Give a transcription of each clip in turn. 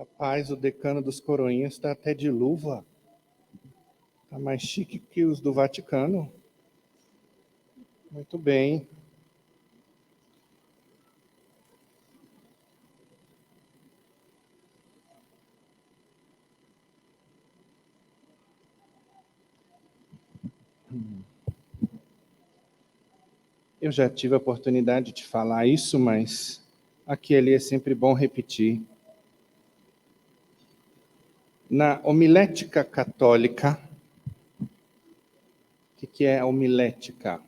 Rapaz, o decano dos coroinhas está até de luva. Está mais chique que os do Vaticano. Muito bem. Eu já tive a oportunidade de falar isso, mas aqui e ali é sempre bom repetir. Na homilética católica, o que é a homilética?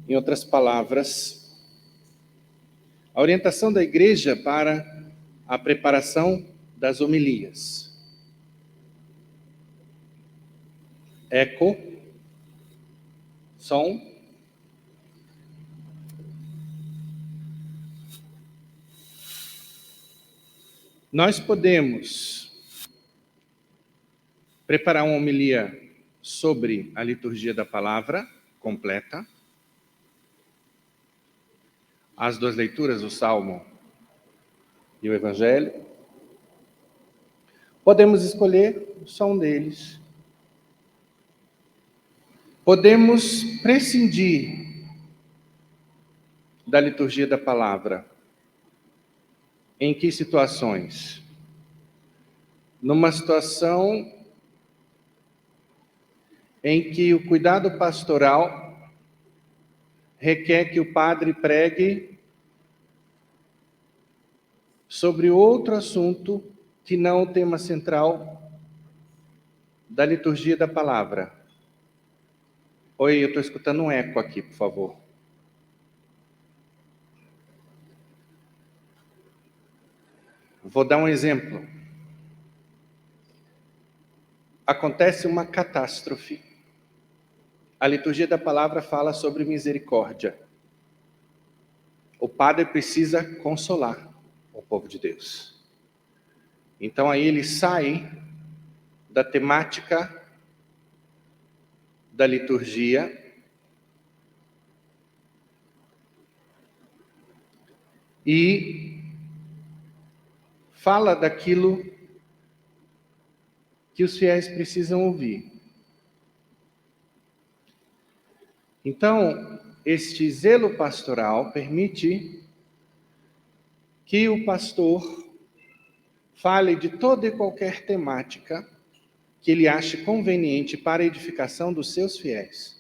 Em outras palavras, a orientação da igreja para a preparação das homilias. Eco, som. Nós podemos preparar uma homilia sobre a liturgia da palavra completa, as duas leituras, o Salmo e o Evangelho. Podemos escolher só um deles. Podemos prescindir da liturgia da palavra. Em que situações? Numa situação em que o cuidado pastoral requer que o padre pregue sobre outro assunto que não o tema central da liturgia da palavra. Oi, eu estou escutando um eco aqui, por favor. Vou dar um exemplo. Acontece uma catástrofe. A liturgia da palavra fala sobre misericórdia. O padre precisa consolar o povo de Deus. Então aí ele sai da temática da liturgia e fala daquilo que os fiéis precisam ouvir. Então, este zelo pastoral permite que o pastor fale de toda e qualquer temática que ele ache conveniente para a edificação dos seus fiéis.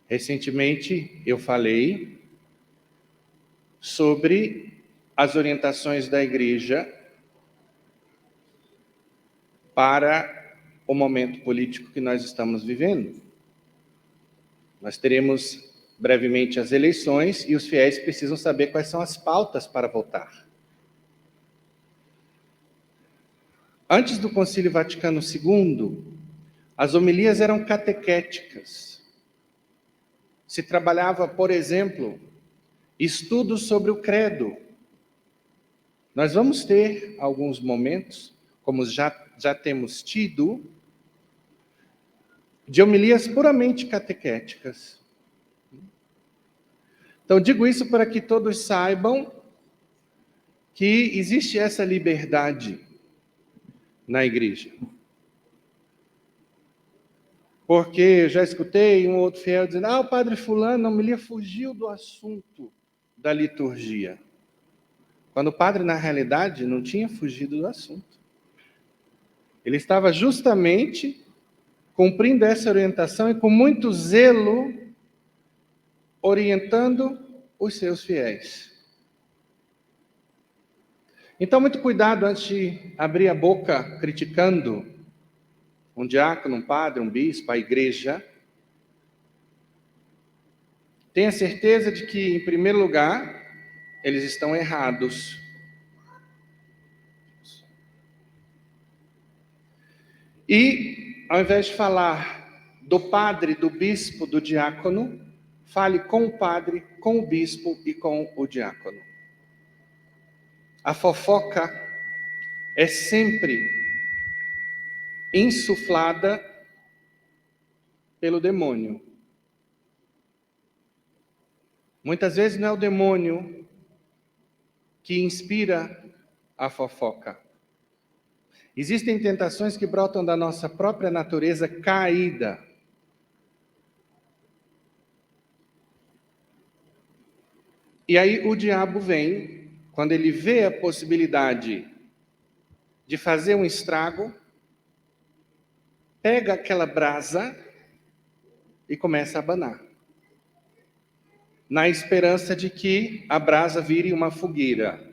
Recentemente, eu falei sobre as orientações da igreja para o momento político que nós estamos vivendo. Nós teremos brevemente as eleições e os fiéis precisam saber quais são as pautas para votar. Antes do Concílio Vaticano II, as homilias eram catequéticas. Se trabalhava, por exemplo, estudos sobre o credo. Nós vamos ter alguns momentos, como já temos tido, de homilias puramente catequéticas. Então, digo isso para que todos saibam que existe essa liberdade na igreja. Porque eu já escutei um outro fiel dizendo, o padre fulano, a homilia fugiu do assunto da liturgia. Quando o padre, na realidade, não tinha fugido do assunto. Ele estava justamente cumprindo essa orientação e com muito zelo orientando os seus fiéis. Então, muito cuidado antes de abrir a boca criticando um diácono, um padre, um bispo, a igreja. Tenha certeza de que, em primeiro lugar, eles estão errados. E, ao invés de falar do padre, do bispo, do diácono, fale com o padre, com o bispo e com o diácono. A fofoca é sempre insuflada pelo demônio. Muitas vezes não é o demônio que inspira a fofoca. Existem tentações que brotam da nossa própria natureza caída. E aí o diabo vem, quando ele vê a possibilidade de fazer um estrago, pega aquela brasa e começa a abanar, na esperança de que a brasa vire uma fogueira.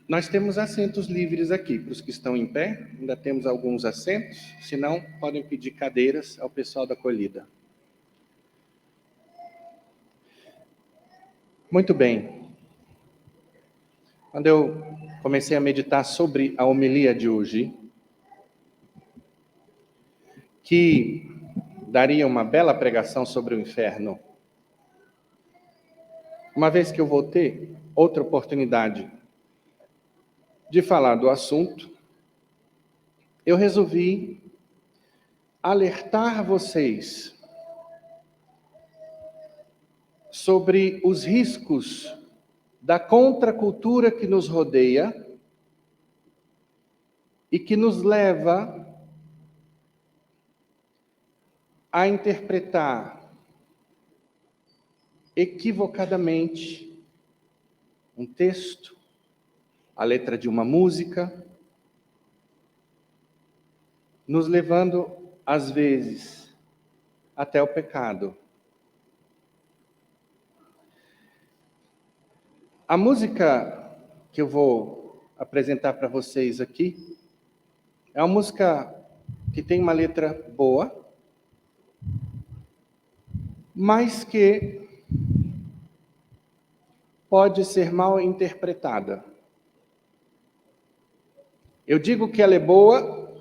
Nós temos assentos livres aqui, para os que estão em pé, ainda temos alguns assentos, se não, podem pedir cadeiras ao pessoal da acolhida. Muito bem. Quando eu comecei a meditar sobre a homilia de hoje, que daria uma bela pregação sobre o inferno, uma vez que eu vou ter outra oportunidade de falar do assunto, eu resolvi alertar vocês sobre os riscos da contracultura que nos rodeia e que nos leva a interpretar equivocadamente um texto, a letra de uma música, nos levando, às vezes, até o pecado. A música que eu vou apresentar para vocês aqui é uma música que tem uma letra boa, mas que pode ser mal interpretada. Eu digo que ela é boa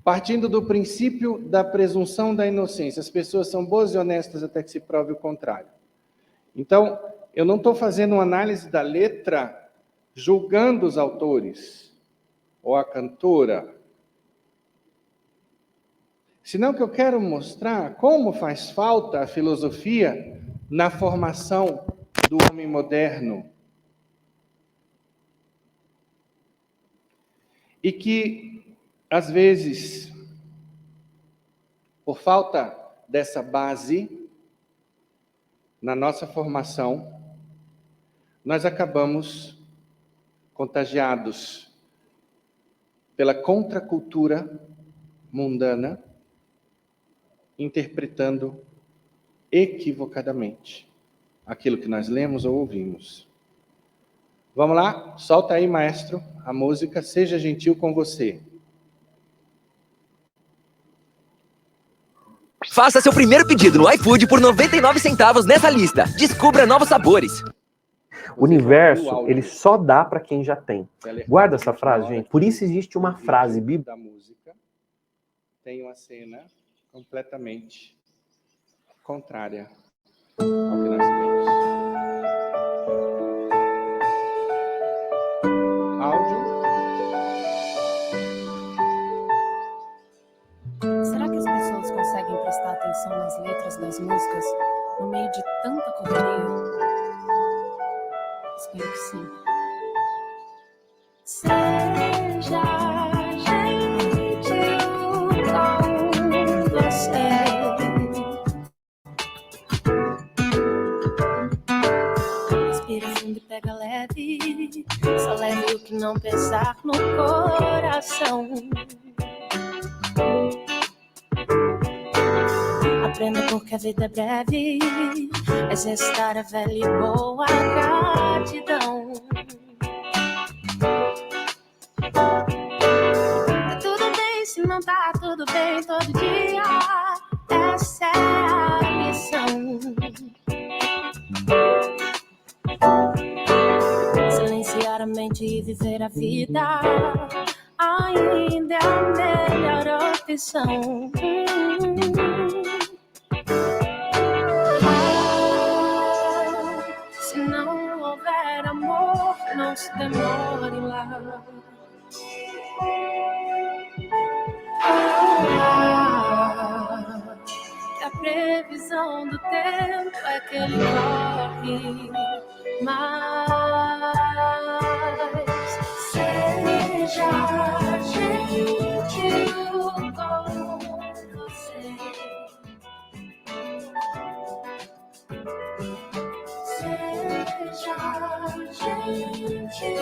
partindo do princípio da presunção da inocência. As pessoas são boas e honestas até que se prove o contrário. Então, eu não estou fazendo uma análise da letra julgando os autores ou a cantora, senão que eu quero mostrar como faz falta a filosofia na formação do homem moderno. E que, às vezes, por falta dessa base na nossa formação, nós acabamos contagiados pela contracultura mundana, interpretando equivocadamente aquilo que nós lemos ou ouvimos. Vamos lá? Solta aí, maestro, a música Seja Gentil com Você. Faça seu primeiro pedido no iFood por 99 centavos nessa lista. Descubra novos sabores. O universo, ele só dá para quem já tem. Guarda essa frase, gente. Por isso existe uma frase bíblica. Da música tem uma cena completamente contrária ao que nós temos. Áudio. Será que as pessoas conseguem prestar atenção nas letras das músicas no meio de tanta correria? Espero que sim. Seja gentil com você. Respira fundo e pega leve. Só leve o que não pesar no coração. Aprenda porque a vida é breve. Exercitar a velha e boa gratidão. Tá tudo bem se não tá tudo bem todo dia. Essa é a lição. Silenciar a mente e viver a vida ainda é a melhor opção. Se não houver amor, não se demore lá. Que a previsão do tempo é que ele corre, mas seja gentil com você. Seja gentil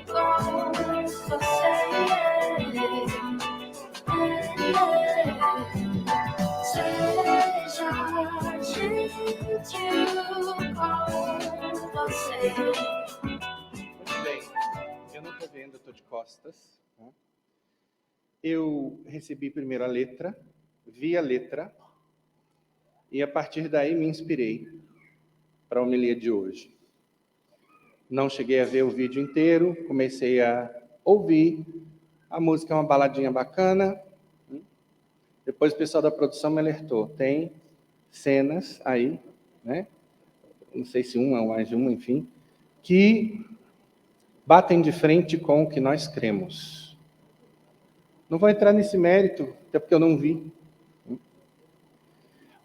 com você. Seja gentil com você. Muito bem, eu não estou vendo, eu estou de costas. Eu recebi primeiro a letra, vi a letra, e a partir daí me inspirei para a homilia de hoje. Não cheguei a ver o vídeo inteiro, comecei a ouvir. A música é uma baladinha bacana. Depois o pessoal da produção me alertou. Tem cenas aí, né? Não sei se uma ou mais de uma, enfim, que batem de frente com o que nós cremos. Não vou entrar nesse mérito, até porque eu não vi.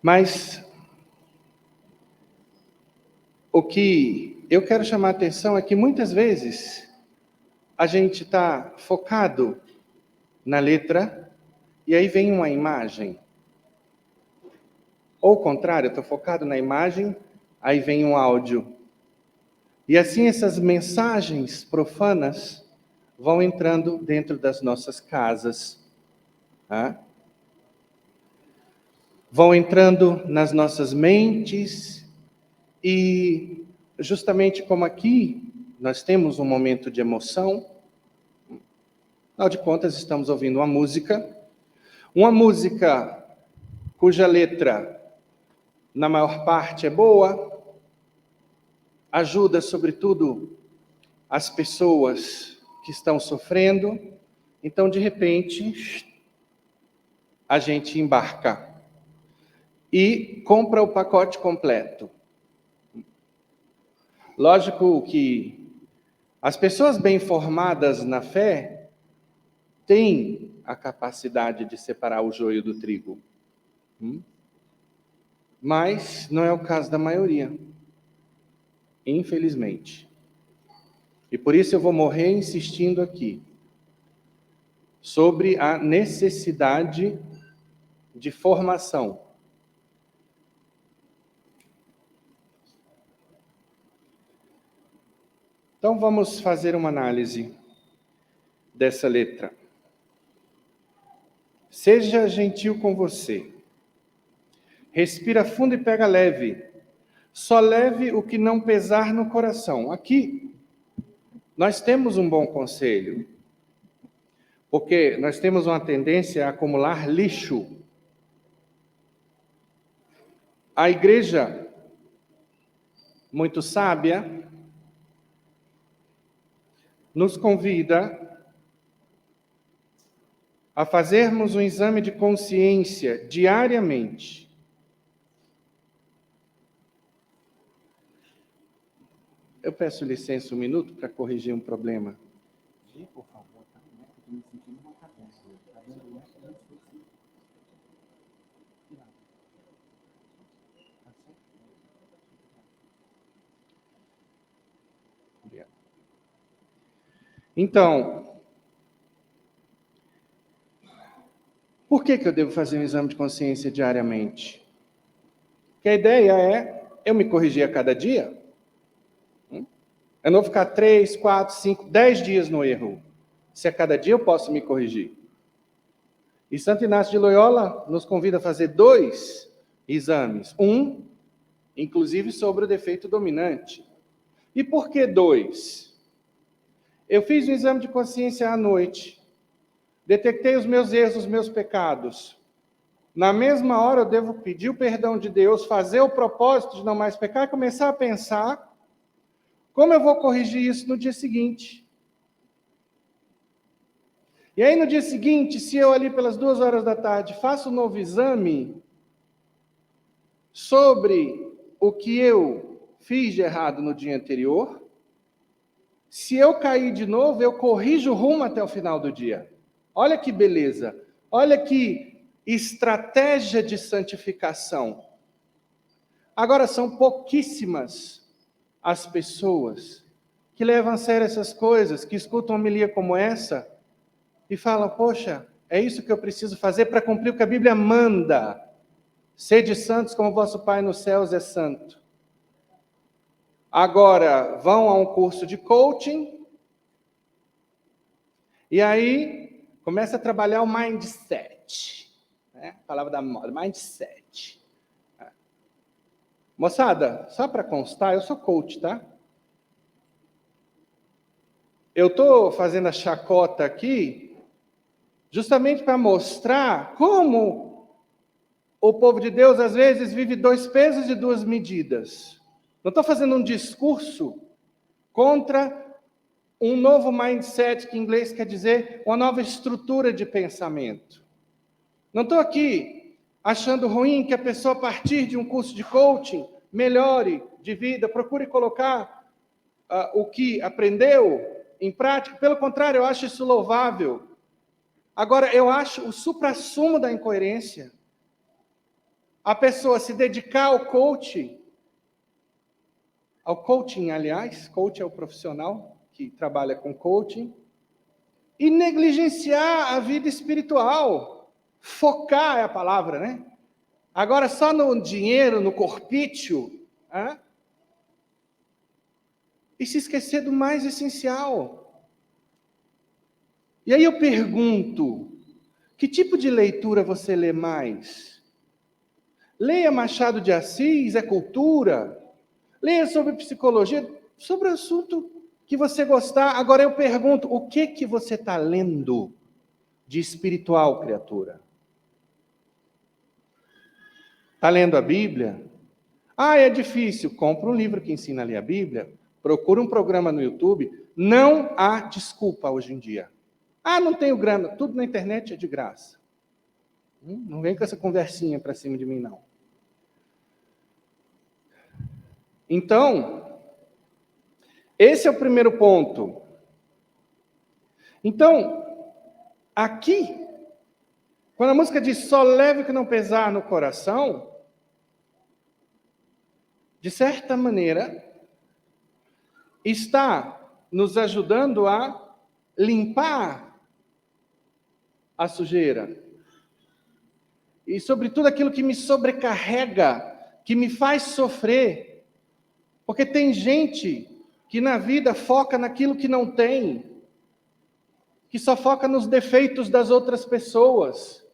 Mas o que eu quero chamar a atenção é que muitas vezes a gente está focado na letra e aí vem uma imagem. Ou o contrário, eu estou focado na imagem, aí vem um áudio. E assim essas mensagens profanas vão entrando dentro das nossas casas. Tá? Vão entrando nas nossas mentes e justamente como aqui nós temos um momento de emoção, afinal de contas estamos ouvindo uma música cuja letra na maior parte é boa, ajuda sobretudo as pessoas que estão sofrendo, então de repente a gente embarca e compra o pacote completo. Lógico que as pessoas bem formadas na fé têm a capacidade de separar o joio do trigo. Mas não é o caso da maioria, infelizmente. E por isso eu vou morrer insistindo aqui sobre a necessidade de formação. Então vamos fazer uma análise dessa letra. Seja gentil com você. Respira fundo e pega leve. Só leve o que não pesar no coração. Aqui, nós temos um bom conselho. Porque nós temos uma tendência a acumular lixo. A igreja, muito sábia, nos convida a fazermos um exame de consciência diariamente. Eu peço licença um minuto para corrigir um problema. Por favor, estou me sentindo uma cabeça. Então, por que eu devo fazer um exame de consciência diariamente? Porque a ideia é eu me corrigir a cada dia. Eu não vou ficar 3, 4, 5, 10 dias no erro. Se a cada dia eu posso me corrigir. E Santo Inácio de Loyola nos convida a fazer 2 exames. Um, inclusive, sobre o defeito dominante. E por que 2? Eu fiz um exame de consciência à noite. Detectei os meus erros, os meus pecados. Na mesma hora eu devo pedir o perdão de Deus, fazer o propósito de não mais pecar e começar a pensar como eu vou corrigir isso no dia seguinte. E aí no dia seguinte, se eu ali pelas 2 horas da tarde faço um novo exame sobre o que eu fiz de errado no dia anterior, se eu cair de novo, eu corrijo o rumo até o final do dia. Olha que beleza, olha que estratégia de santificação. Agora, são pouquíssimas as pessoas que levam a sério essas coisas, que escutam uma homilia como essa e falam, poxa, é isso que eu preciso fazer para cumprir o que a Bíblia manda. Sede santos como vosso Pai nos céus é santo. Agora, vão a um curso de coaching e aí começa a trabalhar o mindset. Né? A palavra da moda, mindset. Moçada, só para constar, eu sou coach, tá? Eu estou fazendo a chacota aqui justamente para mostrar como o povo de Deus, às vezes, vive 2 pesos e 2 medidas. Não estou fazendo um discurso contra um novo mindset, que em inglês quer dizer uma nova estrutura de pensamento. Não estou aqui achando ruim que a pessoa, a partir de um curso de coaching, melhore de vida, procure colocar o que aprendeu em prática. Pelo contrário, eu acho isso louvável. Agora, eu acho o suprassumo da incoerência a pessoa se dedicar ao coaching, aliás, coach é o profissional que trabalha com coaching, e negligenciar a vida espiritual. Focar é a palavra, né? Agora, só no dinheiro, no corpício, e se esquecer do mais essencial. E aí eu pergunto, que tipo de leitura você lê mais? Leia Machado de Assis, é cultura. Leia sobre psicologia, sobre o assunto que você gostar. Agora eu pergunto, o que você está lendo de espiritual, criatura? Está lendo a Bíblia? É difícil. Compra um livro que ensina a ler a Bíblia. Procura um programa no YouTube. Não há desculpa hoje em dia. Não tenho grana. Tudo na internet é de graça. Não vem com essa conversinha para cima de mim, não. Então, esse é o primeiro ponto. Então, aqui, quando a música diz só leve que não pesar no coração, de certa maneira, está nos ajudando a limpar a sujeira. E, sobretudo, aquilo que me sobrecarrega, que me faz sofrer. Porque tem gente que na vida foca naquilo que não tem, que só foca nos defeitos das outras pessoas.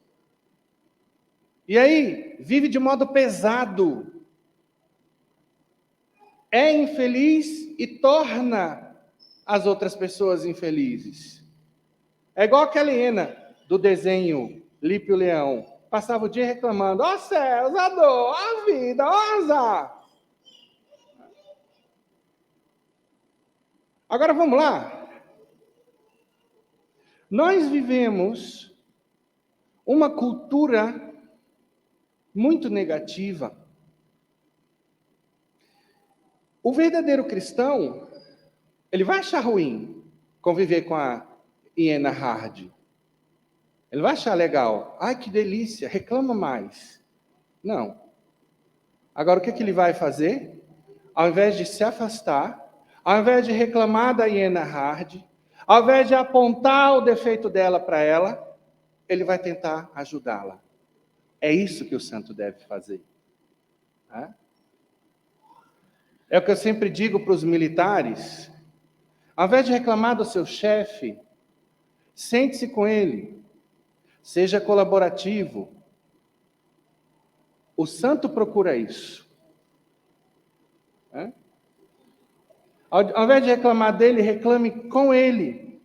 E aí, vive de modo pesado. É infeliz e torna as outras pessoas infelizes. É igual aquela hiena do desenho Lipe o Leão. Passava o dia reclamando, céus, a dor, a vida, azar. Agora vamos lá. Nós vivemos uma cultura muito negativa. O verdadeiro cristão, ele vai achar ruim conviver com a hiena hard. Ele vai achar legal. Ai, que delícia, reclama mais. Não. Agora, o que ele vai fazer? Ao invés de se afastar, ao invés de reclamar da hiena hard, ao invés de apontar o defeito dela para ela, ele vai tentar ajudá-la. É isso que o santo deve fazer. É o que eu sempre digo para os militares. Ao invés de reclamar do seu chefe, sente-se com ele. Seja colaborativo. O santo procura isso. Ao invés de reclamar dele, reclame com ele.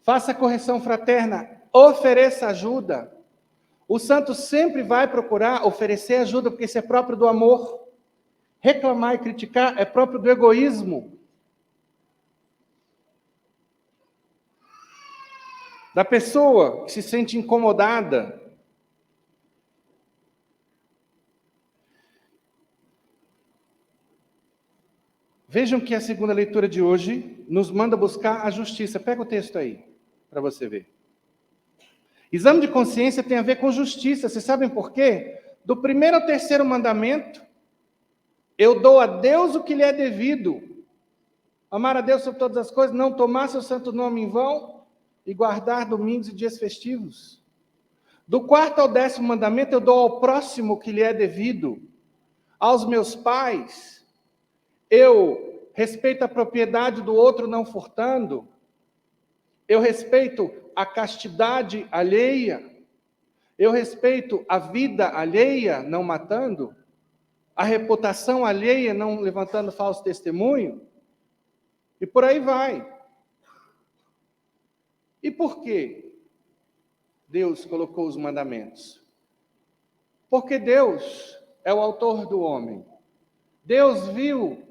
Faça correção fraterna. Ofereça ajuda. O santo sempre vai procurar oferecer ajuda, porque isso é próprio do amor. Reclamar e criticar é próprio do egoísmo. Da pessoa que se sente incomodada. Vejam que a segunda leitura de hoje nos manda buscar a justiça. Pega o texto aí, para você ver. Exame de consciência tem a ver com justiça. Vocês sabem por quê? Do 1º ao 3º mandamento, Eu dou a Deus o que lhe é devido. Amar a Deus sobre todas as coisas, não tomar seu santo nome em vão e guardar domingos e dias festivos. Do 4º ao 10º mandamento, eu dou ao próximo o que lhe é devido. Aos meus pais, eu respeito a propriedade do outro não furtando. Eu respeito a castidade alheia. Eu respeito a vida alheia, não matando. A reputação alheia, não levantando falso testemunho. E por aí vai. E por quê Deus colocou os mandamentos? Porque Deus é o autor do homem. Deus viu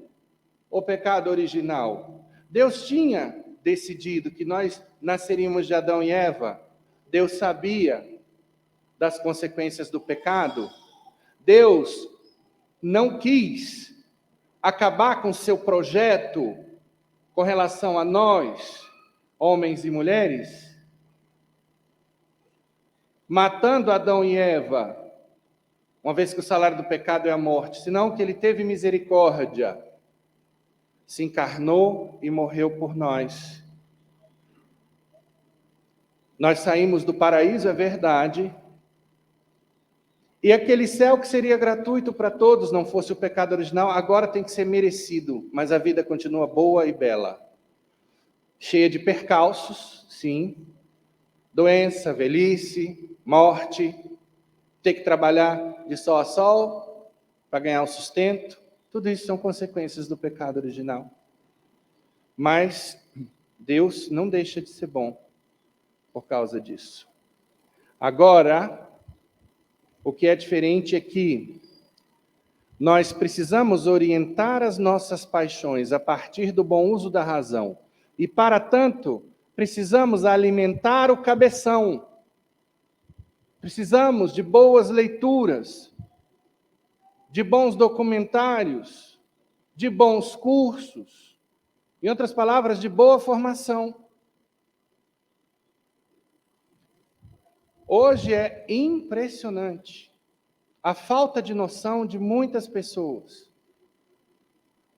o pecado original. Deus tinha decidido que nós nasceríamos de Adão e Eva. Deus sabia das consequências do pecado. Deus não quis acabar com seu projeto com relação a nós, homens e mulheres, matando Adão e Eva, uma vez que o salário do pecado é a morte, senão que ele teve misericórdia, se encarnou e morreu por nós. Nós saímos do paraíso, é verdade, e aquele céu que seria gratuito para todos, não fosse o pecado original, agora tem que ser merecido, mas a vida continua boa e bela. Cheia de percalços, sim, doença, velhice, morte, ter que trabalhar de sol a sol para ganhar o sustento, tudo isso são consequências do pecado original. Mas Deus não deixa de ser bom por causa disso. Agora, o que é diferente é que nós precisamos orientar as nossas paixões a partir do bom uso da razão. E, para tanto, precisamos alimentar o cabeção. Precisamos de boas leituras, de bons documentários, de bons cursos, em outras palavras, de boa formação. Hoje é impressionante a falta de noção de muitas pessoas.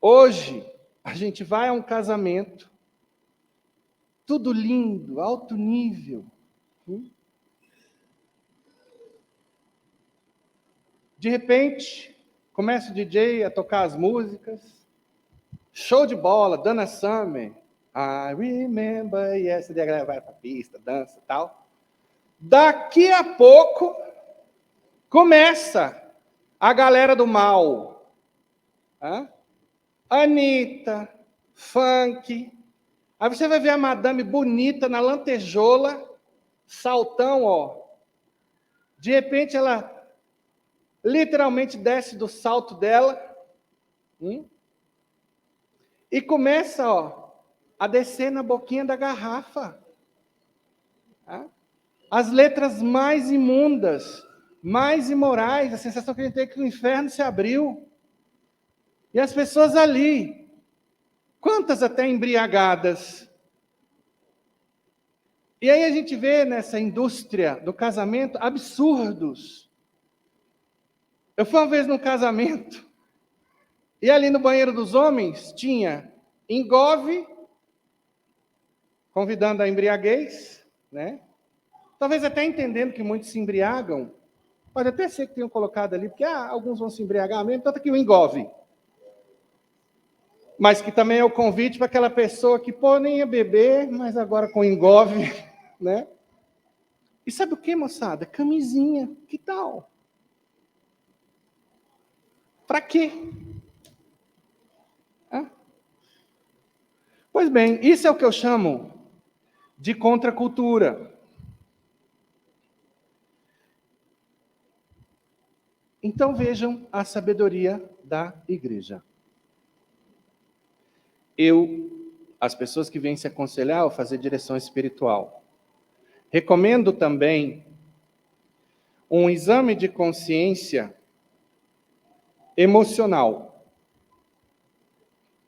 Hoje, a gente vai a um casamento, tudo lindo, alto nível. De repente, começa o DJ a tocar as músicas, show de bola, Dana Summer, I remember, e essa daí a galera vai para a pista, dança e tal. Daqui a pouco, começa a galera do mal. Anitta, funk. Aí você vai ver a madame bonita na lantejola, saltão, ó. De repente ela literalmente desce do salto dela e começa, ó, a descer na boquinha da garrafa. As letras mais imundas, mais imorais, a sensação que a gente tem é que o inferno se abriu. E as pessoas ali, quantas até embriagadas. E aí a gente vê nessa indústria do casamento absurdos. Eu fui uma vez num casamento, e ali no banheiro dos homens tinha engove, convidando a embriaguez, né? Talvez até entendendo que muitos se embriagam, pode até ser que tenham colocado ali, porque alguns vão se embriagar mesmo, tanto que o engove. Mas que também é o convite para aquela pessoa que, nem ia beber, mas agora com engove, né? E sabe o que, moçada? Camisinha, que tal? Para quê? Pois bem, isso é o que eu chamo de contracultura. Então vejam a sabedoria da igreja. As pessoas que vêm se aconselhar ou fazer direção espiritual, recomendo também um exame de consciência emocional.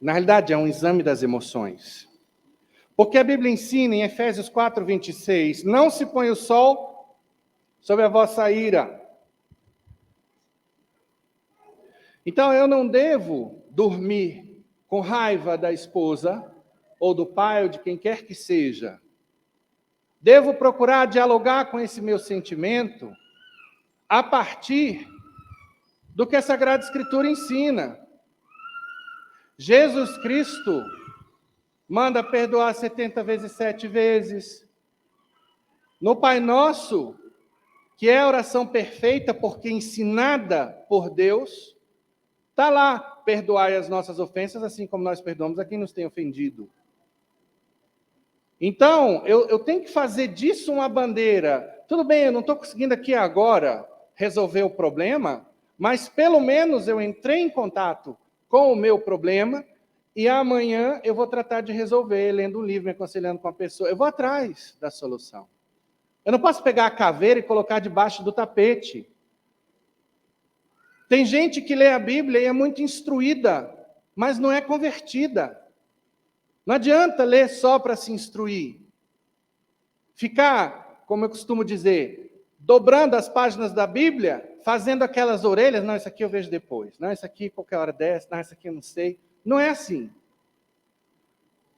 Na realidade, é um exame das emoções. Porque a Bíblia ensina em Efésios 4:26, não se põe o sol sobre a vossa ira. Então, eu não devo dormir com raiva da esposa, ou do pai, ou de quem quer que seja. Devo procurar dialogar com esse meu sentimento a partir do que a Sagrada Escritura ensina. Jesus Cristo manda perdoar 70 vezes 7 vezes. No Pai Nosso, que é a oração perfeita porque ensinada por Deus, está lá, perdoai as nossas ofensas, assim como nós perdoamos a quem nos tem ofendido. Então, eu tenho que fazer disso uma bandeira. Tudo bem, eu não estou conseguindo aqui agora resolver o problema, mas pelo menos eu entrei em contato com o meu problema e amanhã eu vou tratar de resolver, lendo um livro, me aconselhando com a pessoa. Eu vou atrás da solução. Eu não posso pegar a caveira e colocar debaixo do tapete. Tem gente que lê a Bíblia e é muito instruída, mas não é convertida. Não adianta ler só para se instruir. Ficar, como eu costumo dizer, dobrando as páginas da Bíblia, fazendo aquelas orelhas, não, isso aqui eu vejo depois. Não, isso aqui qualquer hora desce, não, isso aqui eu não sei. Não é assim.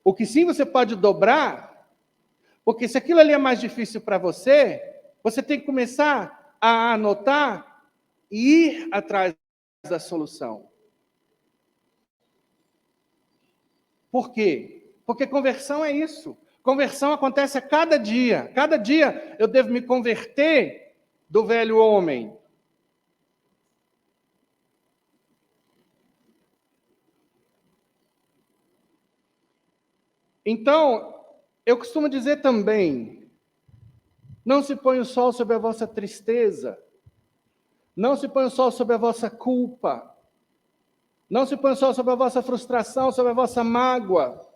O que sim você pode dobrar, porque se aquilo ali é mais difícil para você, você tem que começar a anotar e ir atrás da solução. Por quê? Porque conversão é isso. Conversão acontece a cada dia. Cada dia eu devo me converter do velho homem. Então, eu costumo dizer também, não se põe o sol sobre a vossa tristeza, não se põe o sol sobre a vossa culpa, não se põe o sol sobre a vossa frustração, sobre a vossa mágoa.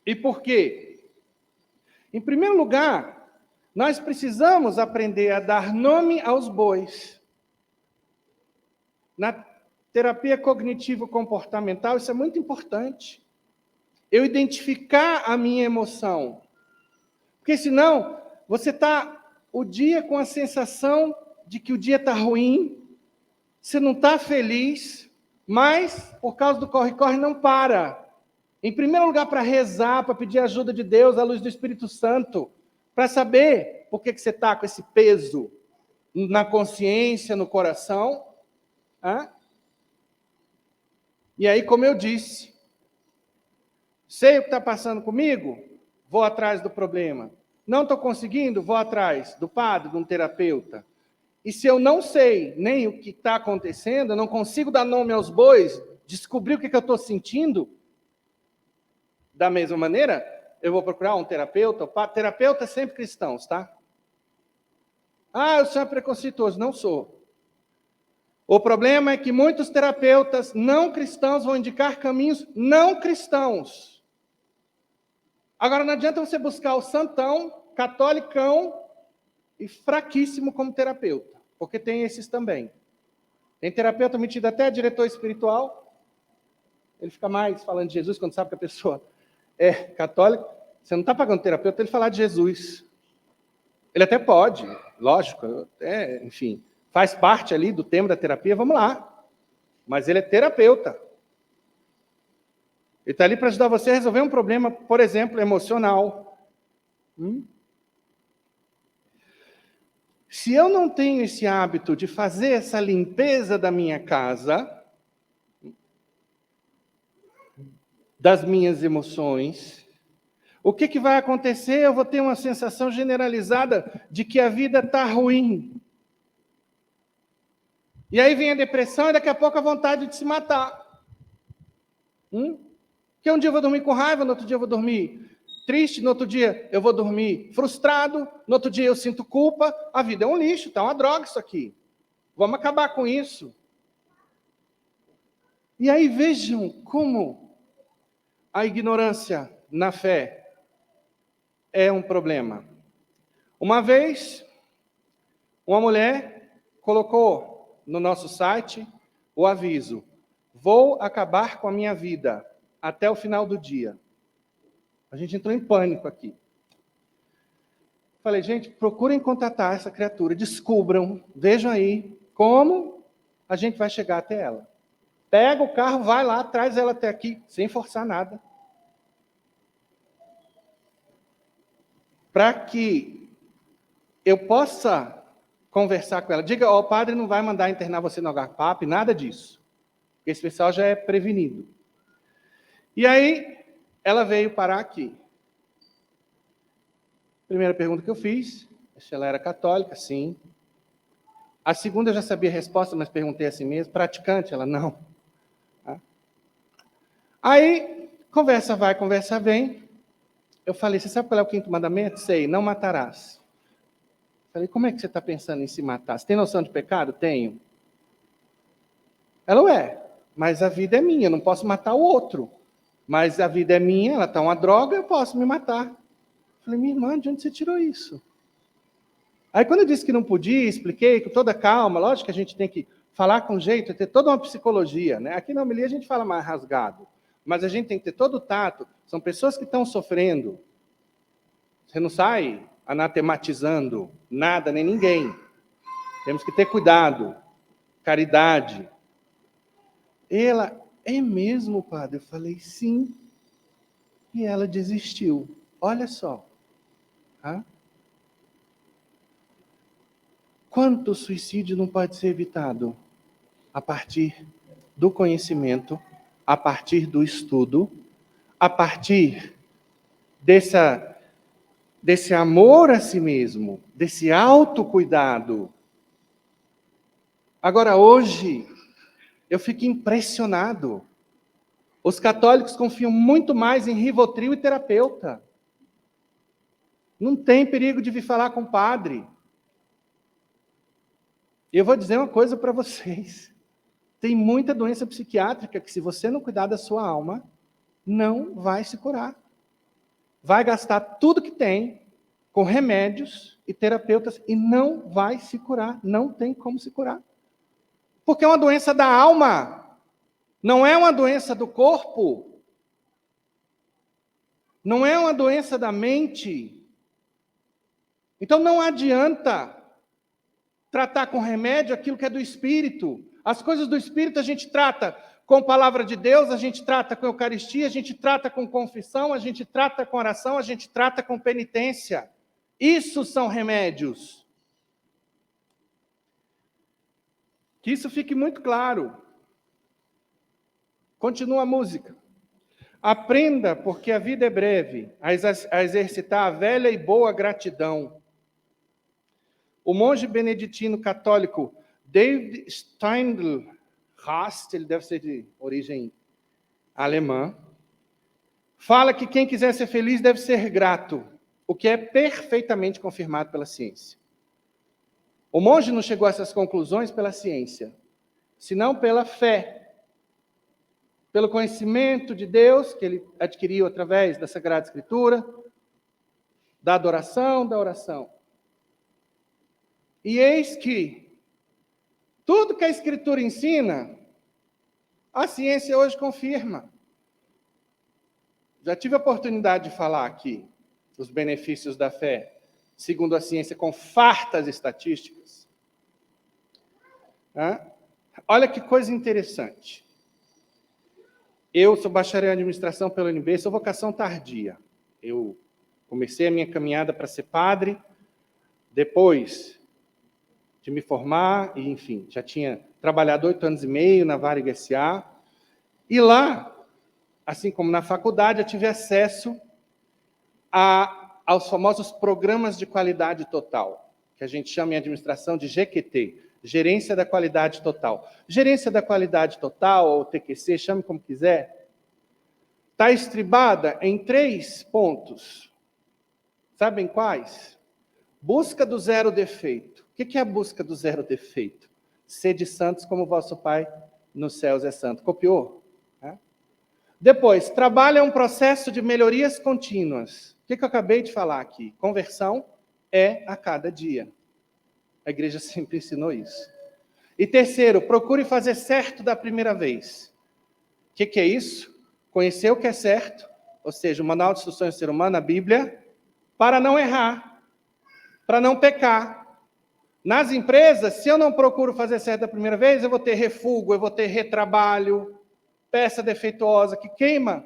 E por quê? Em primeiro lugar, nós precisamos aprender a dar nome aos bois. Na terapia cognitivo-comportamental, isso é muito importante. Eu identificar a minha emoção. Porque senão, você está o dia com a sensação de que o dia está ruim, você não está feliz, mas, por causa do corre-corre, não para. Em primeiro lugar, para rezar, para pedir ajuda de Deus, à luz do Espírito Santo, para saber por que você está com esse peso na consciência, no coração. E aí, como eu disse, sei o que está passando comigo, vou atrás do problema. Não estou conseguindo, vou atrás do padre, de um terapeuta. E se eu não sei nem o que está acontecendo, eu não consigo dar nome aos bois, descobrir o que eu estou sentindo, da mesma maneira, eu vou procurar um terapeuta. Terapeutas sempre cristãos, tá? Ah, o senhor é preconceituoso. Não sou. O problema é que muitos terapeutas não cristãos vão indicar caminhos não cristãos. Agora, não adianta você buscar o santão, catolicão e fraquíssimo como terapeuta, porque tem esses também. Tem terapeuta metido até diretor espiritual, ele fica mais falando de Jesus quando sabe que a pessoa é católica. Você não está pagando terapeuta ele falar de Jesus. Ele até pode, lógico, enfim, faz parte ali do tema da terapia, vamos lá. Mas ele é terapeuta. Ele está ali para ajudar você a resolver um problema, por exemplo, emocional. Se eu não tenho esse hábito de fazer essa limpeza da minha casa, das minhas emoções, o que vai acontecer? Eu vou ter uma sensação generalizada de que a vida está ruim. E aí vem a depressão e daqui a pouco a vontade de se matar. Porque um dia eu vou dormir com raiva, no outro dia eu vou dormir triste, no outro dia eu vou dormir frustrado, no outro dia eu sinto culpa. A vida é um lixo, está uma droga isso aqui. Vamos acabar com isso. E aí vejam como a ignorância na fé é um problema. Uma vez, uma mulher colocou no nosso site o aviso: vou acabar com a minha vida até o final do dia. A gente entrou em pânico aqui. Falei, gente, procurem contatar essa criatura, descubram, vejam aí como a gente vai chegar até ela. Pega o carro, vai lá, traz ela até aqui, sem forçar nada. Para que eu possa conversar com ela. Diga, o padre não vai mandar internar você no HPAP, nada disso. Esse pessoal já é prevenido. E aí, ela veio parar aqui. Primeira pergunta que eu fiz, se ela era católica, sim. A segunda eu já sabia a resposta, mas perguntei assim mesmo, praticante? Ela, não. Aí, conversa vai, conversa vem. Eu falei, você sabe qual é o 5º mandamento? Sei, não matarás. Falei, como é que você está pensando em se matar? Você tem noção de pecado? Tenho. Ela, mas a vida é minha, eu não posso matar o outro. Mas a vida é minha, ela está uma droga, eu posso me matar. Falei, minha irmã, de onde você tirou isso? Aí quando eu disse que não podia, expliquei com toda calma, lógico que a gente tem que falar com jeito, ter toda uma psicologia, né? Aqui na homilia a gente fala mais rasgado, mas a gente tem que ter todo o tato. São pessoas que estão sofrendo. Você não sai anatematizando nada, nem ninguém. Temos que ter cuidado, caridade. Ela, é mesmo, padre? Eu falei, sim. E ela desistiu. Olha só. Quanto suicídio não pode ser evitado? A partir do conhecimento, a partir do estudo, a partir desse amor a si mesmo, desse autocuidado. Agora, hoje, eu fico impressionado. Os católicos confiam muito mais em Rivotril e terapeuta. Não tem perigo de vir falar com o padre. E eu vou dizer uma coisa para vocês. Tem muita doença psiquiátrica que, se você não cuidar da sua alma, não vai se curar. Vai gastar tudo que tem com remédios e terapeutas e não vai se curar. Não tem como se curar. Porque é uma doença da alma. Não é uma doença do corpo. Não é uma doença da mente. Então não adianta tratar com remédio aquilo que é do Espírito. As coisas do Espírito a gente trata com a palavra de Deus, a gente trata com a Eucaristia, a gente trata com confissão, a gente trata com oração, a gente trata com penitência. Isso são remédios. Que isso fique muito claro. Continua a música. Aprenda, porque a vida é breve, a exercitar a velha e boa gratidão. O monge beneditino católico David Steindl-Rast, ele deve ser de origem alemã, fala que quem quiser ser feliz deve ser grato, o que é perfeitamente confirmado pela ciência. O monge não chegou a essas conclusões pela ciência, senão pela fé, pelo conhecimento de Deus que ele adquiriu através da Sagrada Escritura, da adoração, da oração. E eis que tudo que a Escritura ensina, a ciência hoje confirma. Já tive a oportunidade de falar aqui os benefícios da fé, segundo a ciência, com fartas estatísticas. Olha que coisa interessante. Eu sou bacharel em administração pela UNB, sou vocação tardia. Eu comecei a minha caminhada para ser padre, depois de me formar, e enfim, já tinha trabalhado 8 anos e meio na Varig S.A. E lá, assim como na faculdade, eu tive acesso aos famosos programas de qualidade total, que a gente chama em administração de GQT, Gerência da Qualidade Total. Gerência da Qualidade Total, ou TQC, chame como quiser, está estribada em 3 pontos. Sabem quais? Busca do zero defeito. O que é a busca do zero defeito? Sede santos como vosso Pai nos céus é santo. Copiou? Depois, trabalho é um processo de melhorias contínuas. O que eu acabei de falar aqui? Conversão é a cada dia. A igreja sempre ensinou isso. E terceiro, procure fazer certo da primeira vez. O que é isso? Conhecer o que é certo, ou seja, o Manual de Instruções do Ser Humano, a Bíblia, para não errar, para não pecar. Nas empresas, se eu não procuro fazer certo da primeira vez, eu vou ter refúgio, eu vou ter retrabalho, peça defeituosa que queima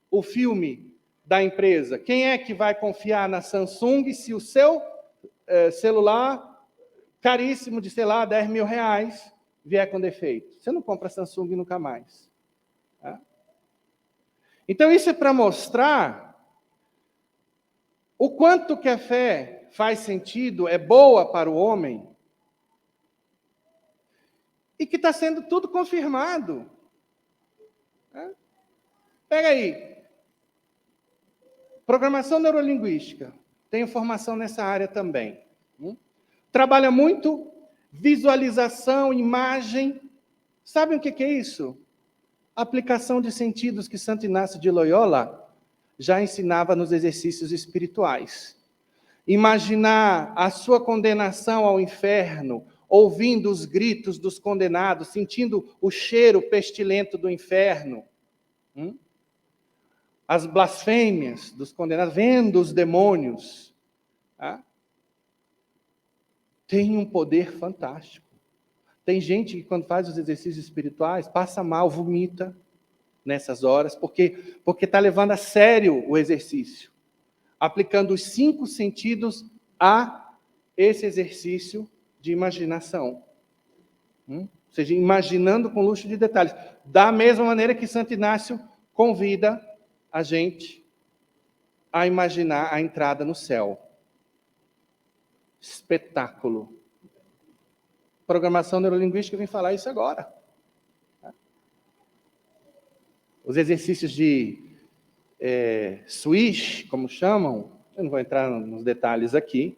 o filme da empresa. Quem é que vai confiar na Samsung se o seu celular caríssimo de, sei lá, 10 mil reais vier com defeito? Você não compra Samsung nunca mais. Tá? Então, isso é para mostrar o quanto que a fé faz sentido, é boa para o homem, e que está sendo tudo confirmado. Tá? Pega aí. Programação neurolinguística. Tenho formação nessa área também. Trabalha muito visualização, imagem. Sabem o que é isso? Aplicação de sentidos que Santo Inácio de Loyola já ensinava nos exercícios espirituais. Imaginar a sua condenação ao inferno, ouvindo os gritos dos condenados, sentindo o cheiro pestilento do inferno. As blasfêmias dos condenados, vendo os demônios. Tá? Tem um poder fantástico. Tem gente que, quando faz os exercícios espirituais, passa mal, vomita nessas horas, porque está levando a sério o exercício, aplicando os 5 sentidos a esse exercício de imaginação. Ou seja, imaginando com luxo de detalhes. Da mesma maneira que Santo Inácio convida a gente a imaginar a entrada no céu. Espetáculo. Programação neurolinguística vem falar isso agora. Os exercícios de Swish, como chamam, eu não vou entrar nos detalhes aqui,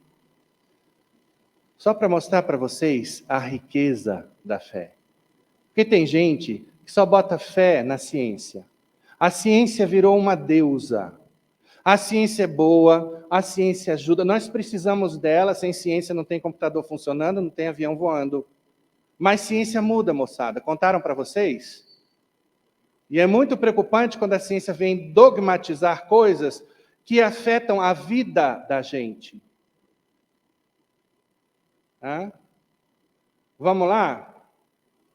só para mostrar para vocês a riqueza da fé. Porque tem gente que só bota fé na ciência. A ciência virou uma deusa. A ciência é boa, a ciência ajuda, nós precisamos dela, sem ciência não tem computador funcionando, não tem avião voando. Mas ciência muda, moçada. Contaram para vocês? E é muito preocupante quando a ciência vem dogmatizar coisas que afetam a vida da gente. Vamos lá?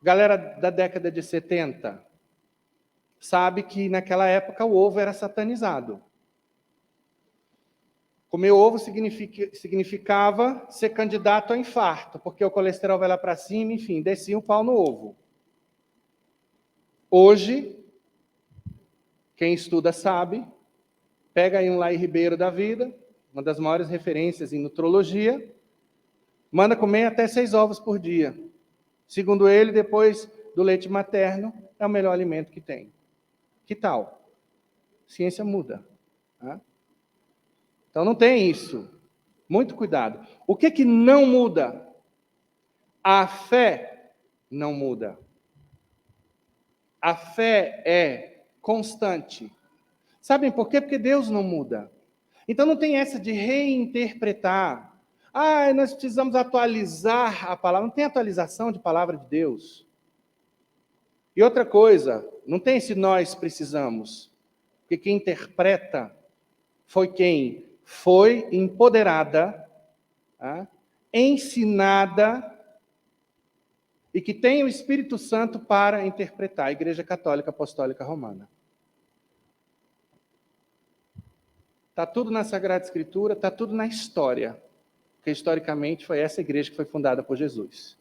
Galera da década de 70 sabe que naquela época o ovo era satanizado. Comer ovo significava ser candidato a infarto, porque o colesterol vai lá para cima, enfim, descia um pau no ovo. Hoje, quem estuda sabe, pega aí um Lai Ribeiro da vida, uma das maiores referências em nutrologia, manda comer até 6 ovos por dia. Segundo ele, depois do leite materno, é o melhor alimento que tem. Que tal? Ciência muda. Tá? Então não tem isso. Muito cuidado. O que não muda? A fé não muda. A fé é constante. Sabem por quê? Porque Deus não muda. Então não tem essa de reinterpretar. Nós precisamos atualizar a palavra. Não tem atualização de palavra de Deus. E outra coisa, não tem esse nós precisamos. Porque quem interpreta foi quem foi empoderada, ensinada, e que tem o Espírito Santo para interpretar, a Igreja Católica Apostólica Romana. Está tudo na Sagrada Escritura, está tudo na história, porque historicamente foi essa igreja que foi fundada por Jesus.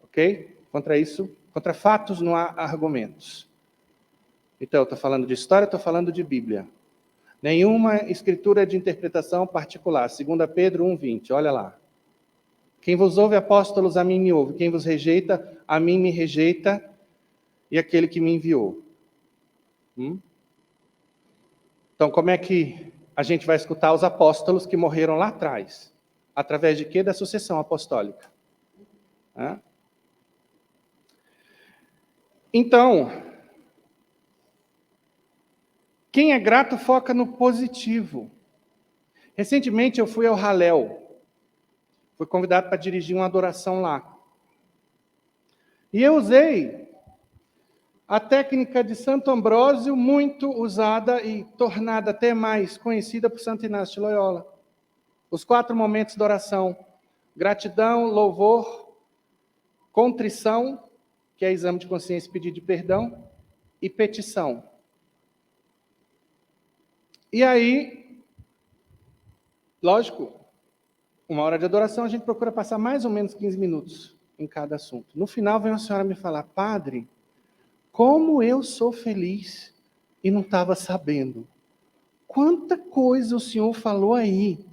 Ok? Contra isso, contra fatos não há argumentos. Então, eu estou falando de história, estou falando de Bíblia. Nenhuma escritura de interpretação particular. 2 Pedro 1,20, olha lá. Quem vos ouve, apóstolos, a mim me ouve. Quem vos rejeita, a mim me rejeita, e aquele que me enviou. Então, como é que a gente vai escutar os apóstolos que morreram lá atrás? Através de quê? Da sucessão apostólica. Então, quem é grato foca no positivo. Recentemente eu fui ao Hallel. Fui convidado para dirigir uma adoração lá. E eu usei a técnica de Santo Ambrósio, muito usada e tornada até mais conhecida por Santo Inácio de Loyola. Os 4 momentos da oração. gratidão, louvor, contrição, que é exame de consciência e pedido de perdão, e petição. E aí, lógico, uma hora de adoração a gente procura passar mais ou menos 15 minutos em cada assunto. No final vem a senhora me falar, padre, como eu sou feliz e não estava sabendo. Quanta coisa o senhor falou aí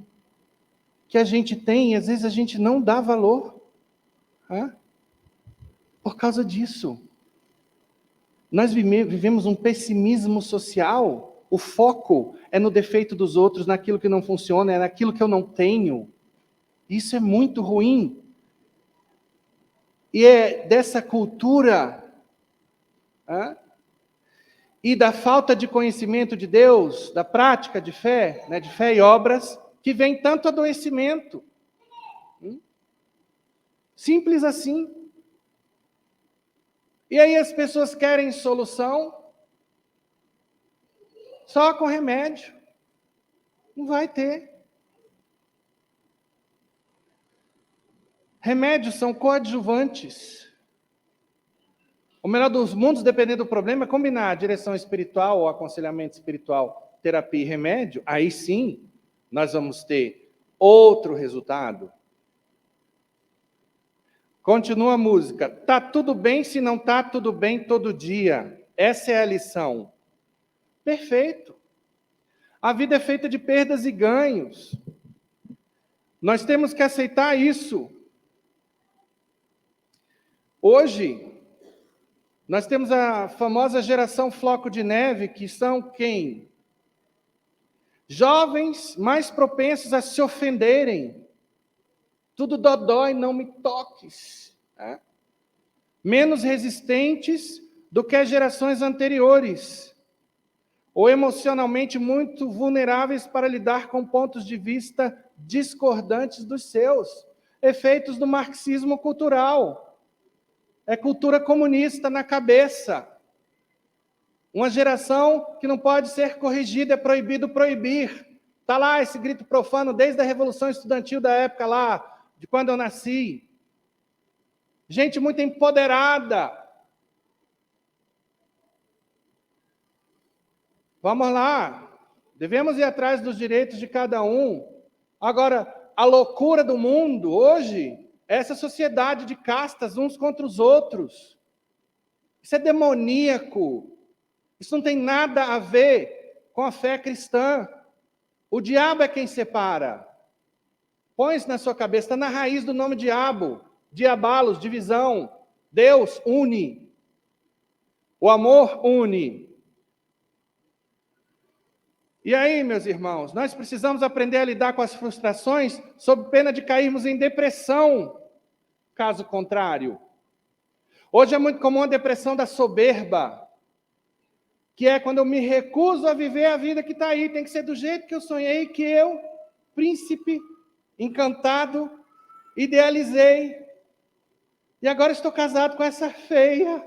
que a gente tem e às vezes a gente não dá valor. Por causa disso. Nós vivemos um pessimismo social. O foco é no defeito dos outros, naquilo que não funciona, é naquilo que eu não tenho. Isso é muito ruim. E é dessa cultura e da falta de conhecimento de Deus, da prática de fé e obras, que vem tanto adoecimento. Simples assim. E aí as pessoas querem solução só com remédio. Não vai ter. Remédios são coadjuvantes. O melhor dos mundos, dependendo do problema, é combinar a direção espiritual ou aconselhamento espiritual, terapia e remédio. Aí sim, nós vamos ter outro resultado. Continua a música. Tá tudo bem se não tá tudo bem todo dia. Essa é a lição. Perfeito. A vida é feita de perdas e ganhos. Nós temos que aceitar isso. Hoje, nós temos a famosa geração floco de neve, que são quem? Jovens mais propensos a se ofenderem. Tudo dodói, não me toques. Menos resistentes do que as gerações anteriores. Ou emocionalmente muito vulneráveis para lidar com pontos de vista discordantes dos seus. Efeitos do marxismo cultural. É cultura comunista na cabeça. Uma geração que não pode ser corrigida, é proibido proibir. Está lá esse grito profano desde a Revolução Estudantil da época lá, de quando eu nasci. Gente muito empoderada. Vamos lá. Devemos ir atrás dos direitos de cada um. Agora, a loucura do mundo hoje, essa sociedade de castas uns contra os outros. Isso é demoníaco. Isso não tem nada a ver com a fé cristã. O diabo é quem separa. Põe isso na sua cabeça, está na raiz do nome diabo. Diabalos, divisão. Deus une. O amor une. E aí, meus irmãos, nós precisamos aprender a lidar com as frustrações sob pena de cairmos em depressão, caso contrário. Hoje é muito comum a depressão da soberba, que é quando eu me recuso a viver a vida que está aí, tem que ser do jeito que eu sonhei, que eu, príncipe, encantado, idealizei. E agora estou casado com essa feia,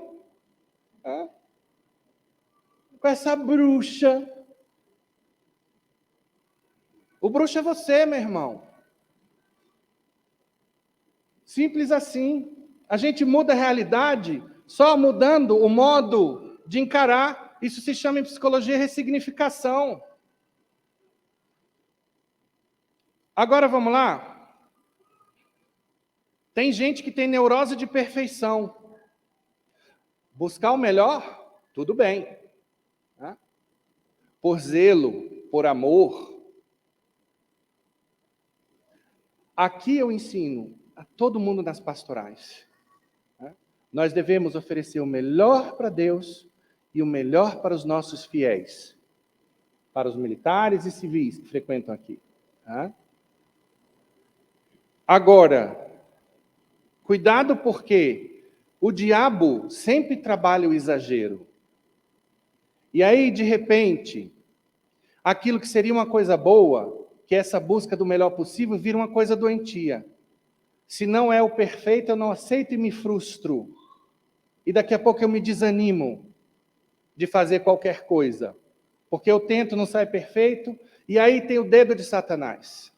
com essa bruxa. O bruxo é você, meu irmão. Simples assim. A gente muda a realidade só mudando o modo de encarar. Isso se chama em psicologia ressignificação. Agora vamos lá. Tem gente que tem neurose de perfeição. Buscar o melhor, tudo bem. Por zelo, por amor. Aqui eu ensino a todo mundo nas pastorais. Nós devemos oferecer o melhor para Deus e o melhor para os nossos fiéis. Para os militares e civis que frequentam aqui. Agora, cuidado porque o diabo sempre trabalha o exagero. E aí, de repente, aquilo que seria uma coisa boa, que essa busca do melhor possível, vira uma coisa doentia. Se não é o perfeito, eu não aceito e me frustro. E daqui a pouco eu me desanimo de fazer qualquer coisa. Porque eu tento, não sai perfeito, e aí tem o dedo de Satanás.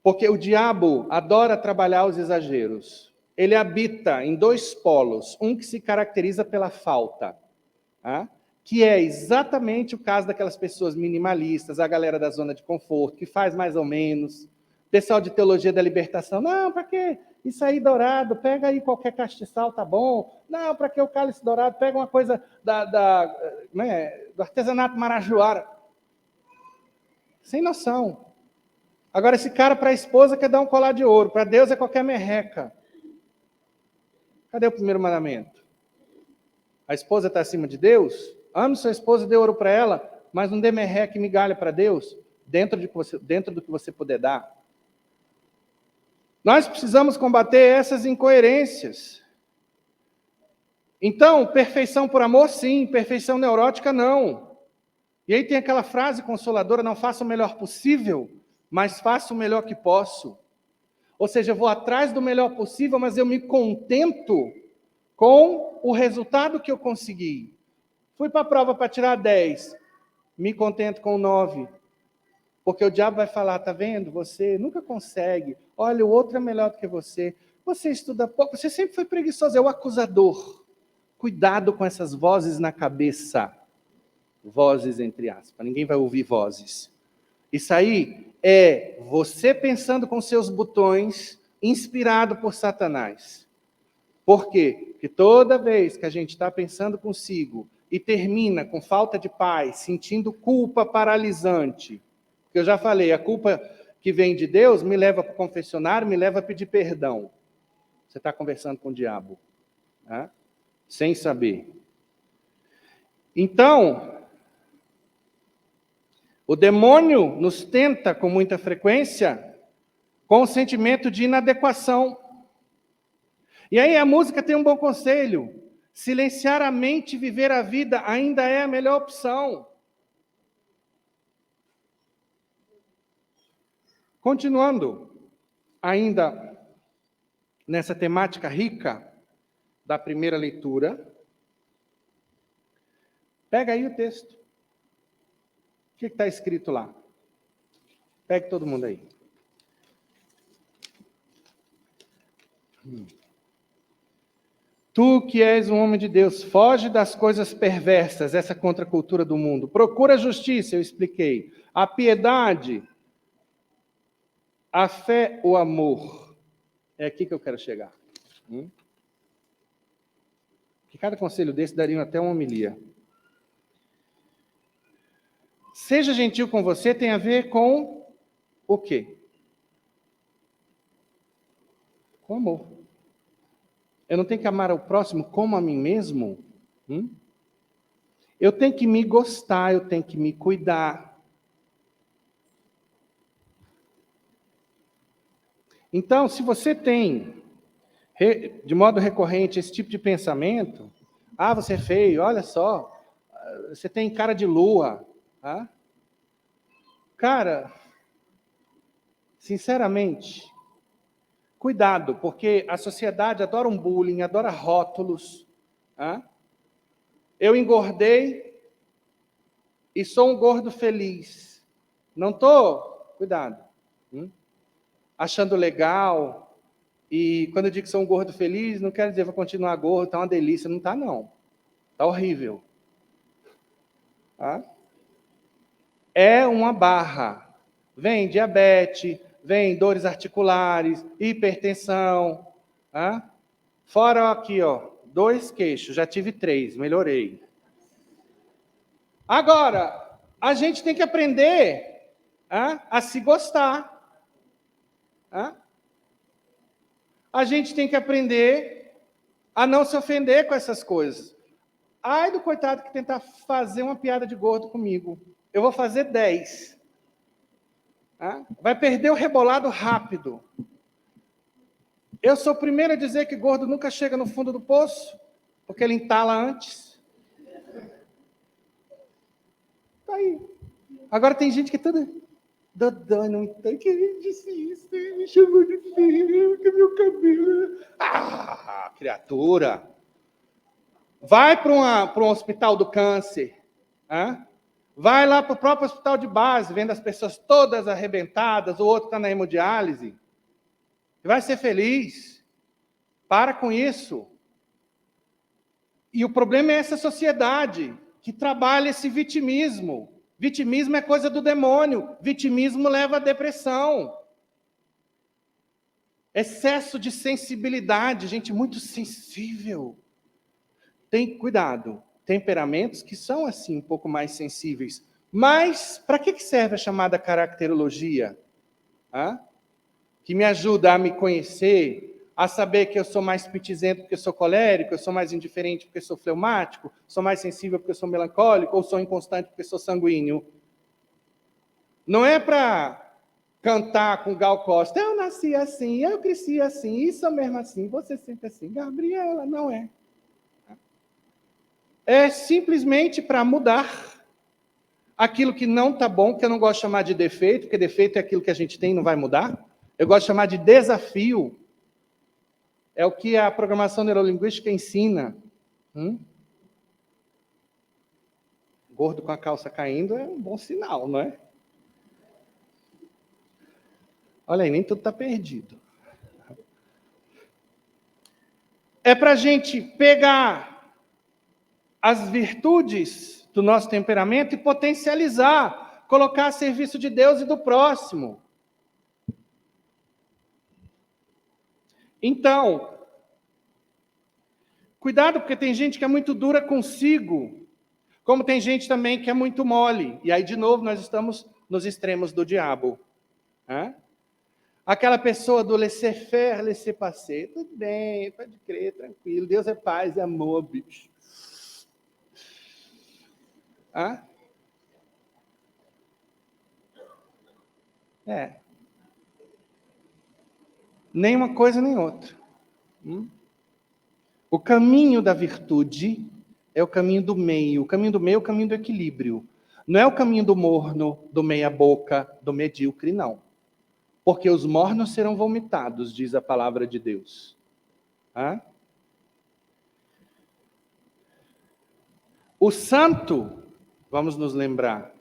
Porque o diabo adora trabalhar os exageros. Ele habita em dois polos. Um que se caracteriza pela falta, tá? Que é exatamente o caso daquelas pessoas minimalistas, a galera da zona de conforto, que faz mais ou menos. Pessoal de teologia da libertação. Não, para quê? Isso aí dourado, pega aí qualquer castiçal, tá bom. Não, para que o cálice dourado? Pega uma coisa do artesanato marajoara. Sem noção. Agora, esse cara, para a esposa, quer dar um colar de ouro. Para Deus é qualquer merreca. Cadê o primeiro mandamento? A esposa está acima de Deus? Ame sua esposa, dê ouro para ela, mas não dê merreca e migalha para Deus, dentro do que você puder dar. Nós precisamos combater essas incoerências. Então, perfeição por amor, sim. Perfeição neurótica, não. E aí tem aquela frase consoladora, não faça o melhor possível, mas faço o melhor que posso. Ou seja, eu vou atrás do melhor possível, mas eu me contento com o resultado que eu consegui. Fui para a prova para tirar 10, me contento com 9. Porque o diabo vai falar, tá vendo? Você nunca consegue. Olha, o outro é melhor do que você. Você estuda pouco, você sempre foi preguiçoso. É o acusador. Cuidado com essas vozes na cabeça. Vozes entre aspas. Ninguém vai ouvir vozes. Isso aí é você pensando com seus botões, inspirado por Satanás. Por quê? Porque toda vez que a gente está pensando consigo e termina com falta de paz, sentindo culpa paralisante, porque eu já falei, a culpa que vem de Deus me leva para o confessionário, me leva a pedir perdão. Você está conversando com o diabo, né? Sem saber. Então, o demônio nos tenta com muita frequência com o sentimento de inadequação. E aí a música tem um bom conselho. Silenciar a mente e viver a vida ainda é a melhor opção. Continuando, ainda nessa temática rica da primeira leitura, pega aí o texto. O que está escrito lá? Pegue todo mundo aí. Tu que és um homem de Deus, foge das coisas perversas, essa contracultura do mundo. Procura a justiça, eu expliquei. A piedade, a fé, o amor. É aqui que eu quero chegar. Que cada conselho desse daria até uma homilia. Seja gentil com você tem a ver com o quê? Com amor. Eu não tenho que amar ao próximo como a mim mesmo? Eu tenho que me gostar, eu tenho que me cuidar. Então, se você tem, de modo recorrente, esse tipo de pensamento, você é feio, olha só, você tem cara de lua, tá? Cara, sinceramente, cuidado, porque a sociedade adora um bullying, adora rótulos. Eu engordei e sou um gordo feliz. Não estou, cuidado, achando legal. E quando eu digo que sou um gordo feliz, não quero dizer que vou continuar gordo, está uma delícia. Não está, não. Está horrível. É uma barra. Vem diabetes, vem dores articulares, hipertensão. Fora aqui, 2 queixos, já tive 3, melhorei. Agora, a gente tem que aprender a se gostar. A gente tem que aprender a não se ofender com essas coisas. Ai do coitado que tentar fazer uma piada de gordo comigo. Eu vou fazer 10. Vai perder o rebolado rápido. Eu sou o primeiro a dizer que gordo nunca chega no fundo do poço, porque ele entala antes. Tá aí. Agora tem gente que é toda... Dodô, não tem que disse isso, me chamou de feio, que meu cabelo... Criatura! Vai para um hospital do câncer. Vai lá para o próprio hospital de base, vendo as pessoas todas arrebentadas, o outro está na hemodiálise. Vai ser feliz. Para com isso. E o problema é essa sociedade que trabalha esse vitimismo. Vitimismo é coisa do demônio. Vitimismo leva à depressão. Excesso de sensibilidade, gente muito sensível. Tem cuidado. Temperamentos que são assim um pouco mais sensíveis. Mas para que serve a chamada caracterologia? Que me ajuda a me conhecer, a saber que eu sou mais pitizento porque eu sou colérico, eu sou mais indiferente porque eu sou fleumático, sou mais sensível porque eu sou melancólico, ou sou inconstante porque eu sou sanguíneo. Não é para cantar com Gal Costa, eu nasci assim, eu cresci assim, e sou mesmo assim, você sempre assim. Gabriela, não é. É simplesmente para mudar aquilo que não está bom, que eu não gosto de chamar de defeito, porque defeito é aquilo que a gente tem e não vai mudar. Eu gosto de chamar de desafio. É o que a programação neurolinguística ensina. Gordo com a calça caindo é um bom sinal, não é? Olha aí, nem tudo está perdido. É para a gente pegar as virtudes do nosso temperamento e potencializar, colocar a serviço de Deus e do próximo. Então, cuidado, porque tem gente que é muito dura consigo, como tem gente também que é muito mole. E aí, de novo, nós estamos nos extremos do diabo. Aquela pessoa do laissez-faire, laissez-passer. Tudo bem, pode crer, tranquilo. Deus é paz e amor, bicho. Nem uma coisa nem outra. O caminho da virtude é o caminho do meio. O caminho do meio é o caminho do equilíbrio. Não é o caminho do morno, do meia-boca, do medíocre, não. Porque os mornos serão vomitados, diz a palavra de Deus. O santo, vamos nos lembrar,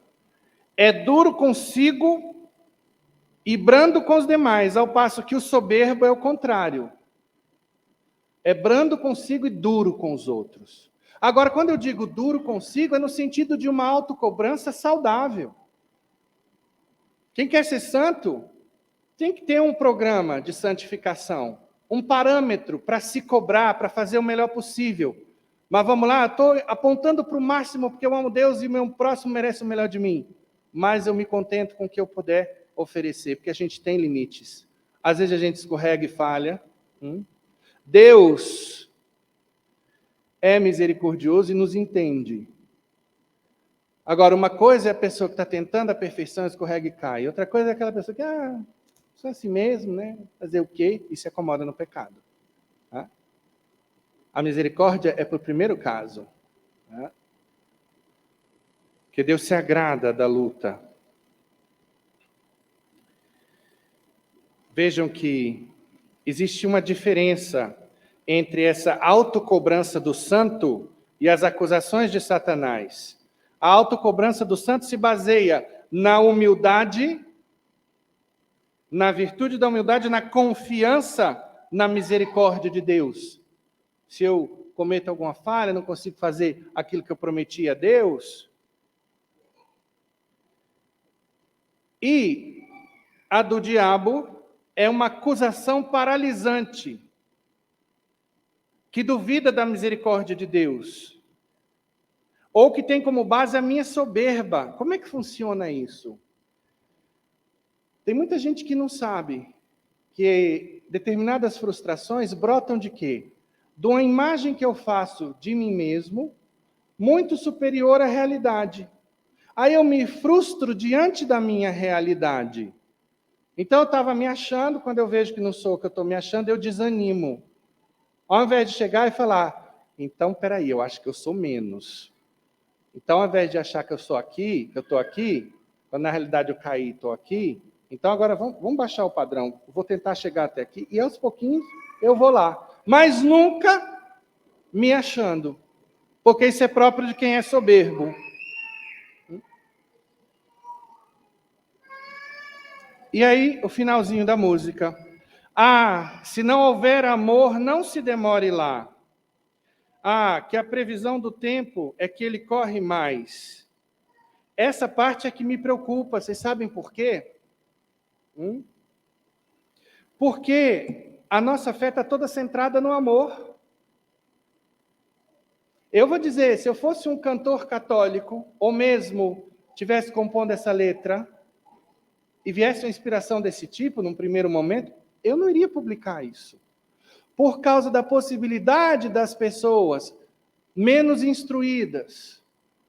é duro consigo e brando com os demais, ao passo que o soberbo é o contrário. É brando consigo e duro com os outros. Agora, quando eu digo duro consigo, é no sentido de uma autocobrança saudável. Quem quer ser santo tem que ter um programa de santificação, um parâmetro para se cobrar, para fazer o melhor possível. Mas vamos lá, estou apontando para o máximo, porque eu amo Deus e o meu próximo merece o melhor de mim. Mas eu me contento com o que eu puder oferecer, porque a gente tem limites. Às vezes a gente escorrega e falha. Deus é misericordioso e nos entende. Agora, uma coisa é a pessoa que está tentando a perfeição, escorrega e cai. Outra coisa é aquela pessoa que, só assim mesmo, né? Fazer o quê? E se acomoda no pecado. A misericórdia é para o primeiro caso. Que Deus se agrada da luta. Vejam que existe uma diferença entre essa autocobrança do santo e as acusações de Satanás. A autocobrança do santo se baseia na humildade, na virtude da humildade, na confiança na misericórdia de Deus. Se eu cometo alguma falha, não consigo fazer aquilo que eu prometi a Deus. E a do diabo é uma acusação paralisante, que duvida da misericórdia de Deus, ou que tem como base a minha soberba. Como é que funciona isso? Tem muita gente que não sabe que determinadas frustrações brotam de quê? De uma imagem que eu faço de mim mesmo, muito superior à realidade. Aí eu me frustro diante da minha realidade. Então eu estava me achando, quando eu vejo que não sou o que eu estou me achando, eu desanimo. Ao invés de chegar e falar, então, peraí, eu acho que eu sou menos. Então, ao invés de achar que eu sou aqui, que eu estou aqui, quando na realidade eu caí e estou aqui, então agora vamos baixar o padrão. Vou tentar chegar até aqui e aos pouquinhos eu vou lá. Mas nunca me achando. Porque isso é próprio de quem é soberbo. E aí, o finalzinho da música. Ah, se não houver amor, não se demore lá. Ah, que a previsão do tempo é que ele corre mais. Essa parte é que me preocupa. Vocês sabem por quê? Porque a nossa fé está toda centrada no amor. Eu vou dizer, se eu fosse um cantor católico, ou mesmo tivesse compondo essa letra, e viesse uma inspiração desse tipo, num primeiro momento, eu não iria publicar isso. Por causa da possibilidade das pessoas menos instruídas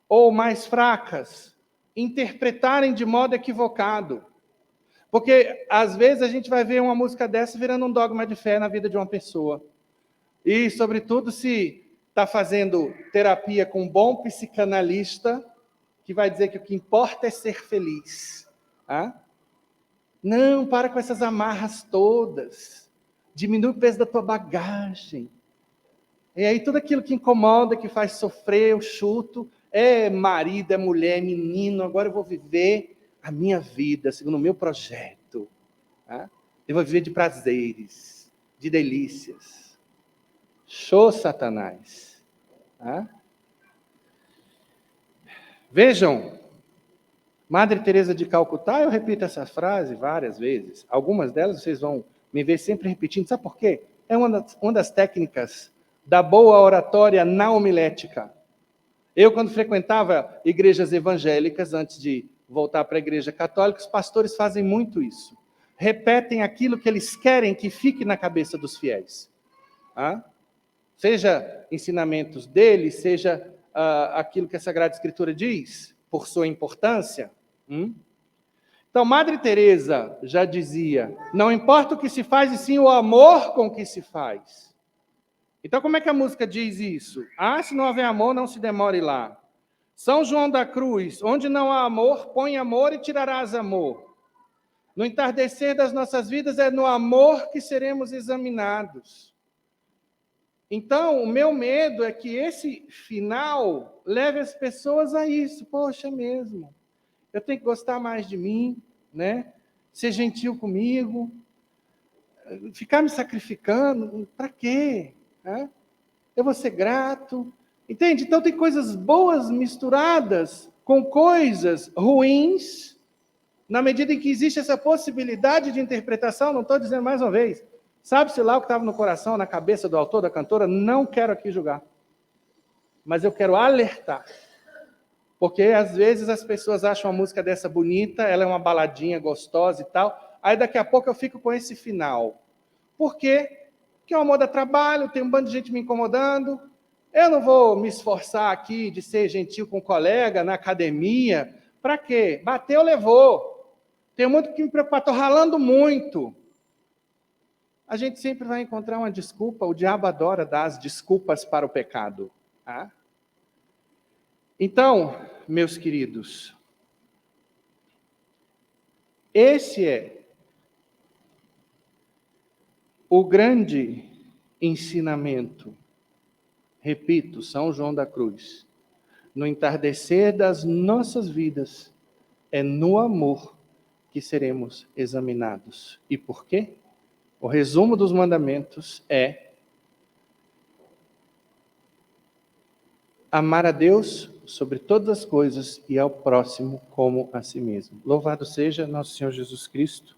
ou mais fracas interpretarem de modo equivocado. Porque, às vezes, a gente vai ver uma música dessa virando um dogma de fé na vida de uma pessoa. E, sobretudo, se está fazendo terapia com um bom psicanalista, que vai dizer que o que importa é ser feliz. Não, para com essas amarras todas. Diminui o peso da tua bagagem. E aí tudo aquilo que incomoda, que faz sofrer, eu chuto. É marido, é mulher, é menino, agora eu vou viver a minha vida, segundo o meu projeto. Eu vou viver de prazeres, de delícias. Show, Satanás. Vejam, Madre Teresa de Calcutá, eu repito essa frase várias vezes. Algumas delas vocês vão me ver sempre repetindo. Sabe por quê? É uma das técnicas da boa oratória na homilética. Eu, quando frequentava igrejas evangélicas, antes de voltar para a igreja católica, os pastores fazem muito isso. Repetem aquilo que eles querem que fique na cabeça dos fiéis. Seja ensinamentos deles, seja aquilo que a Sagrada Escritura diz, por sua importância. Então, Madre Teresa já dizia, não importa o que se faz, e sim o amor com que se faz. Então, como é que a música diz isso? Se não houver amor, não se demore lá. São João da Cruz, onde não há amor, põe amor e tirarás amor. No entardecer das nossas vidas, é no amor que seremos examinados. Então, o meu medo é que esse final leve as pessoas a isso. Poxa, mesmo. Eu tenho que gostar mais de mim, né? Ser gentil comigo, ficar me sacrificando, para quê? Eu vou ser grato. Entende? Então tem coisas boas misturadas com coisas ruins, na medida em que existe essa possibilidade de interpretação. Não estou dizendo mais uma vez. Sabe-se lá o que estava no coração, na cabeça do autor, da cantora? Não quero aqui julgar. Mas eu quero alertar. Porque, às vezes, as pessoas acham uma música dessa bonita, ela é uma baladinha gostosa e tal, aí daqui a pouco eu fico com esse final. Por quê? Porque o amor dá trabalho, tem um bando de gente me incomodando, eu não vou me esforçar aqui de ser gentil com um colega na academia, para quê? Bateu, levou. Tenho muito que me preocupar, estou ralando muito. A gente sempre vai encontrar uma desculpa, o diabo adora dar as desculpas para o pecado. Então, meus queridos, esse é o grande ensinamento, repito, São João da Cruz. No entardecer das nossas vidas, é no amor que seremos examinados. E por quê? O resumo dos mandamentos é amar a Deus sobre todas as coisas e ao próximo como a si mesmo. Louvado seja nosso Senhor Jesus Cristo.